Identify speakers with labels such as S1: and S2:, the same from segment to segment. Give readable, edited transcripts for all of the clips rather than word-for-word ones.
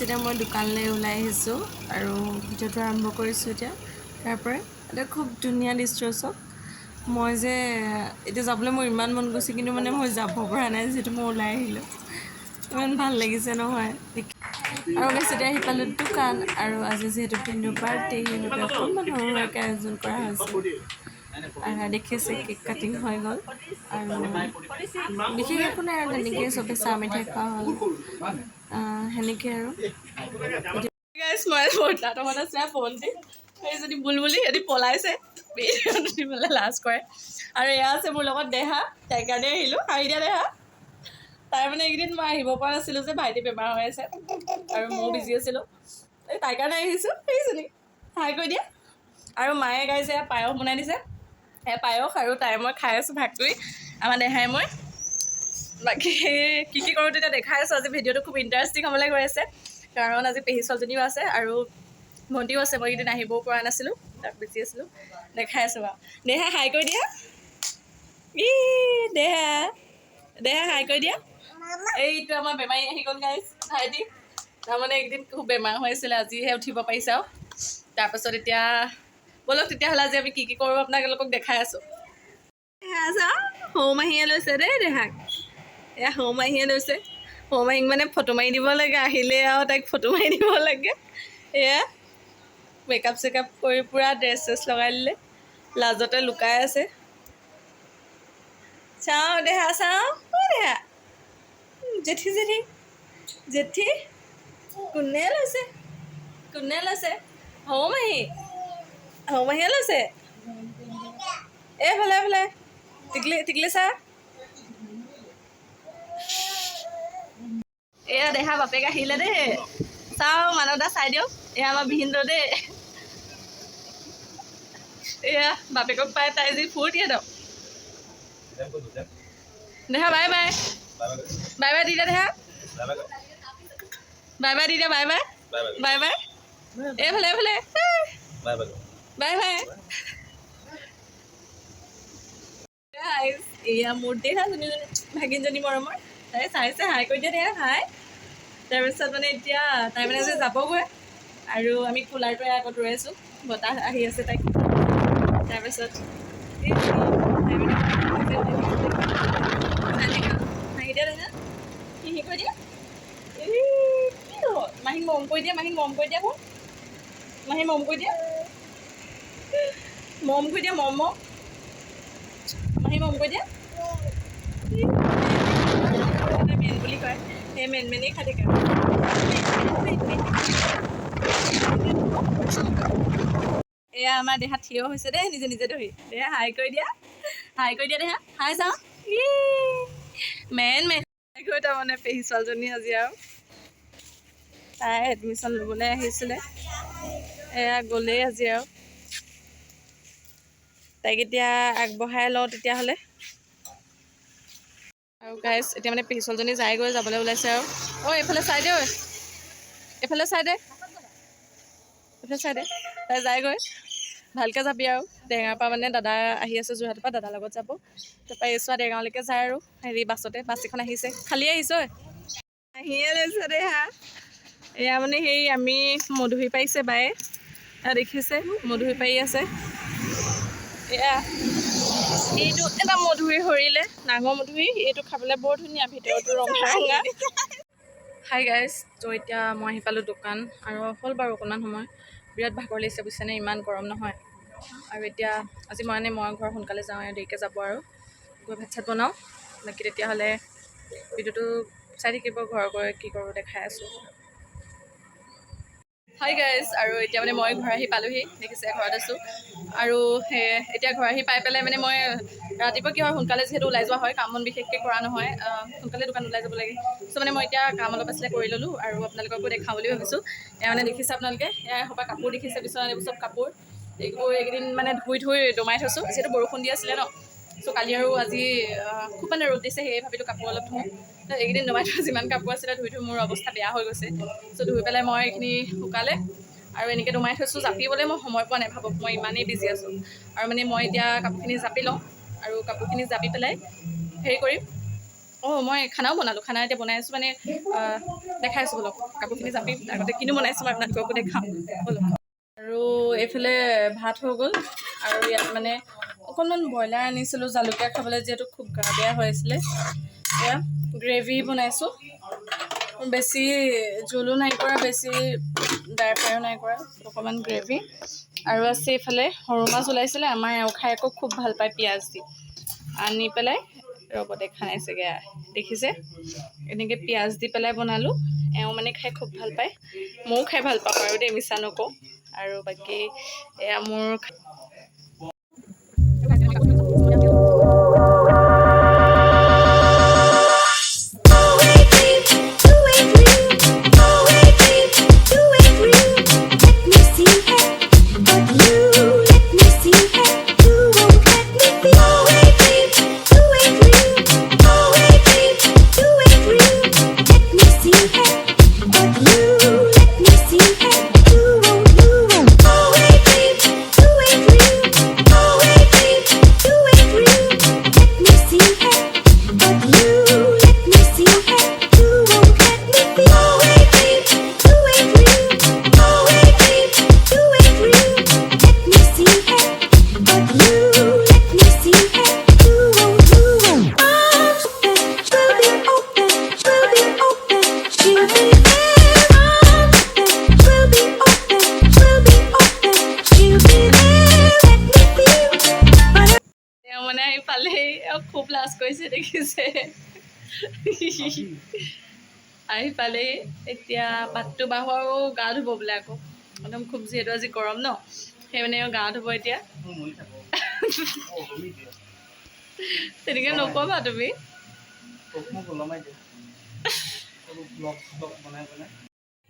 S1: এতিয়া মই দোকানলৈ ওলাই আহিছোঁ আৰু ভিডিঅ'টো আৰম্ভ কৰিছোঁ এতিয়া তাৰ পৰাই। এটা খুব ধুনীয়া দৃশ্য চাওক। মই যে এতিয়া যাবলৈ মোৰ ইমান মন গৈছে কিন্তু মানে মই যাব পৰা নাই যিহেতু মই ওলাই আহিলোঁ। ইমান ভাল লাগিছে নহয় আৰু বেছি এতিয়া আহি পালোঁ দোকান। আৰু আজি যিহেতু পিন্ধো বাৰ্থডে সেইবাবে অকণমান সৰুকৈ আয়োজন কৰা হৈছে। দেখিছে কেক কাটিং হৈ গ'ল আৰু বিশেষ একো নাই আৰু তেনেকৈ চবে চাহ মিঠাই খোৱা হ'ল সেনেকৈ আৰু যদি বুলবুলি সিহঁতি পলাইছে লাজ কৰে। আৰু এয়া আছে মোৰ লগত দেহা, তাইৰ কাৰণে আহিলোঁ। হাঁহি দিয়া দেহা। তাই মানে এইকেইদিন মই আহিব পৰা নাছিলোঁ যে ভাইটি বেমাৰ হৈ আছে আৰু ময়ো বিজি আছিলোঁ। এই তাইৰ কাৰণে আহিছোঁ। সেইজনী হাই কৰি দিয়া। আৰু মায়ে গাইছে পায়স বনাই দিছে, সেই পায়স আৰু তাই মই খাই আছোঁ ভাগ কৰি, আমাৰ দেহাই মই। বাকী কি কৰোঁ তেতিয়া দেখাই আছোঁ। আজি ভিডিঅ'টো খুব ইণ্টাৰেষ্টিং হ'বলৈ গৈ আছে কাৰণ আজি পেহী ছোৱালীজনীও আছে আৰু ভণ্টিও আছে। মই এইকেইদিন আহিবও পৰা নাছিলোঁ, তাক বিজি আছিলোঁ। দেখাই আছোঁ বাৰু। দেহা হাই কৰি দিয়া। ই দেহা দেহা হাই কৰি দিয়া। এইটো আমাৰ বেমাৰী আহি গ'ল গাইজ, ভাইটি। তাৰমানে এইকেইদিন খুব বেমাৰ হৈ আছিলে, আজিহে উঠিব পাৰিছে আৰু। তাৰপাছত এতিয়া ব'লক তেতিয়াহ'লে আজি আমি কি কৰোঁ আপোনালোকক দেখাই আছোঁ। দেহা চাওঁ, সৰু মাহীয়ে লৈছে দেই দেহাক। এয়া সৰু মাহীয়ে লৈছে। সৰু মাহীক মানে ফটো মাৰি দিব লাগে, আহিলে আৰু তাইক ফটো মাৰি দিব লাগে। এয়া মেকআপ চেকআপ কৰি পূৰা ড্ৰেছ চেছ লগাই দিলে, লাজতে লুকাই আছে। চাওঁ দেহা চাওঁ, দেহা জেঠী জেঠী জেঠী কোনে লৈছে, কোনে লৈছে? সৰু মাহী, সৰু মাহীয়ে লৈছে। এইফালে এইফালে টিকলি টিকলি চা। এয়া দেহা বাপেক আহিলে দেই। চাওঁ মানদা চাই দিয়ক। এয়া আমাৰ ভিনদেউ দেই। এয়া বাপেকক পাই তাই যি ফূৰ্তি একদম। দেহা bye bye, bye by the দে দেহা, bye by the De, bye bye bye bye. এইফালে এইফালে বাই বাই। এয়া মোৰ দেহা যোনজনী ভাগিনজনী মৰমৰ, তাই চাইছে হাই কৰি দিয়ে দেহা হাই। তাৰপিছত মানে এতিয়া তাই মানে যে যাবগৈ আৰু আমি কুলাৰটোৱে আগত ৰৈ আছোঁ, বতাহ আহি আছে তাইক। তাৰপিছত হাঁহি দিয়া দেহা, হিহি কৰি দিয়া। কি হ'ল মাহীক মৰম কৰি দিয়া, মাহীক মৰম কৰি দিয়া। মোক মাহী মৰম কৰি দিয়া, মৰম কৰি দিয়া, মৰম মৰম মাহী মৰম কৰি দিয়া। মেন বুলি কয়, সেই মেন মেনেই খাই থাকে। এয়া আমাৰ দেহা থিয় হৈছে দেই, নিজে নিজে ধৰি। দেহা হাই কৰি দিয়া, হাই কৰি দিয়া দেহা, হাই চাওঁ। মেন মেন গৈ তাৰমানে পেহী ছোৱালীজনী আজি আৰু তাই এডমিশ্যন ল'বলৈ আহিছিলে। এয়া গ'লেই আজি আৰু তাইক এতিয়া আগবঢ়াই লওঁ তেতিয়াহ'লে। আৰু গাইজ এতিয়া মানে পেহী ছোৱালীজনী যায়গৈ, যাবলৈ ওলাইছে আৰু। অঁ এইফালে চাই দে, ঐ এইফালে চাই দে, এইফালে চাই দে। তাই যায়গৈ, ভালকৈ যাবি আৰু। দেৰগাঁৱৰ পৰা মানে দাদা আহি আছে, যোৰহাটৰ পৰা দাদাৰ লগত যাব। তাৰপৰা এইচোৱা দেৰগাঁৱলৈকে যায় আৰু হেৰি বাছতে, বাছ এখন আহিছে। খালী আহিছ ঐ, আহিয়ে লৈছে দেহা। এয়া মানে সেই আমি মধুৰি পাৰিছে বায়ে, দেখিছে মধুৰি পাৰি আছে। এয়া এইটো এটা মধুৰি সৰিলে, ডাঙৰ মধুৰি। এইটো খাবলৈ বৰ ধুনীয়া, ভিতৰতো ৰঙা ৰঙা। হাই গাইজ, তো এতিয়া মই আহি পালোঁ দোকান আৰু হ'ল বাৰু অকণমান সময়। বিৰাট ভাগৰ লাগিছে বুজিছেনে, ইমান গৰম নহয়। আৰু এতিয়া আজি মই ঘৰ সোনকালে যাওঁ, দেৰিকৈ যাব আৰু গৈ ভাত চাত বনাওঁ। বাকী তেতিয়াহ'লে ভিডিঅ'টো চাই থাকিব, ঘৰ গৈ কি কৰোঁ দেখাই আছোঁ। হাই গাইজ, আৰু এতিয়া মানে মই ঘৰ আহি পালোঁহি, দেখিছে ঘৰত আছোঁ। আৰু এতিয়া ঘৰ আহি পাই পেলাই মানে মই ৰাতিপুৱা কি হয়, সোনকালে যিহেতু ওলাই যোৱা হয়, কাম বন বিশেষকৈ কৰা নহয়, সোনকালে দোকান ওলাই যাব লাগে। চ' মানে মই এতিয়া কাম অলপ আছিলে কৰি ল'লোঁ আৰু আপোনালোককো দেখাওঁ বুলি ভাবিছোঁ। এয়া মানে দেখিছে আপোনালোকে, এয়া এসোপা কাপোৰ দেখিছে, বিচনাত এইবোৰ চব কাপোৰ। এইবোৰ এইকেইদিন মানে ধুই দমাই থৈছোঁ, যিহেতু বৰষুণ দি আছিলে ন। চ' কালি আৰু আজি খুব মানে ৰ'দ দিছে, সেয়ে ভাবিলোঁ কাপোৰ অলপ ধুওঁ। এইকেইদিন দমাই থোৱা যিমান কাপোৰ আছিলে ধুই মোৰ অৱস্থা বেয়া হৈ গৈছে। চ' ধুই পেলাই মই এইখিনি শুকালে আৰু এনেকৈ দমাই থৈছোঁ। জাপিবলৈ মই সময় পোৱা নাই, ভাবক মই ইমানেই বিজি আছোঁ। আৰু মানে মই এতিয়া কাপোৰখিনি জাপি লওঁ আৰু কাপোৰখিনি জাপি পেলাই হেৰি কৰিম, মই খানাও বনালোঁ, খানা এতিয়া বনাই আছোঁ মানে দেখাই আছোঁ ব'লক, কাপোৰখিনি জাপি আগতে কিনো বনাইছোঁ মই আপোনালোককো দেখাম ব'লক। আৰু এইফালে ভাত হৈ গ'ল আৰু ইয়াত মানে অকণমান ব্ৰইলাৰ আনিছিলোঁ জালুকীয়া খাবলৈ, যিহেতু খুব গা বেয়া হৈ আছিলে। এয়া গ্ৰেভি বনাইছোঁ, বেছি জোলো নাই কৰা, বেছি ড্ৰাই ফ্ৰাইও নাই কৰা, অকণমান গ্ৰেভি। আৰু আছে এইফালে সৰু মাছ ওলাইছিলে, আমাৰ এওঁ খাই আকৌ খুব ভাল পায় পিঁয়াজ দি, আনি পেলাই ৰ'ব দেখাই চাগে, দেখিছে এনেকৈ পিঁয়াজ দি পেলাই বনালোঁ। এওঁ মানে খাই খুব ভাল পায়, ময়ো খাই ভাল পাওঁ আৰু দেই, মিছা নকওঁ। আৰু বাকী এয়া মোৰ মানে আহি পালেই খুব লাজ কৰিছে, দেখিছে আহি পালেই। এতিয়া বাটটো বাহু আৰু গা ধুব বোলে আকৌ, একদম খুব যিহেতু আজি গৰম ন, সেই মানে গা ধুব এতিয়া। তেনেকৈ নক'বা তুমি।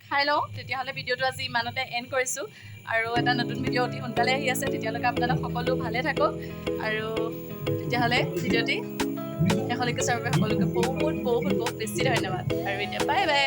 S1: খাই লওঁ তেতিয়াহ'লে, ভিডিঅ'টো আজি ইমানতে এণ্ড কৰিছোঁ। আৰু এটা নতুন ভিডিঅ' অতি সোনকালে আহি আছে, তেতিয়ালৈকে আপোনালোক সকলো ভালে থাকক। আৰু তেতিয়াহ'লে ভিডিঅ'টি শেষলৈকে চাবৰ বাবে সকলোকে বহুত বহুত বহুত বহুত বেছি ধন্যবাদ। আৰু এতিয়া বাই বাই।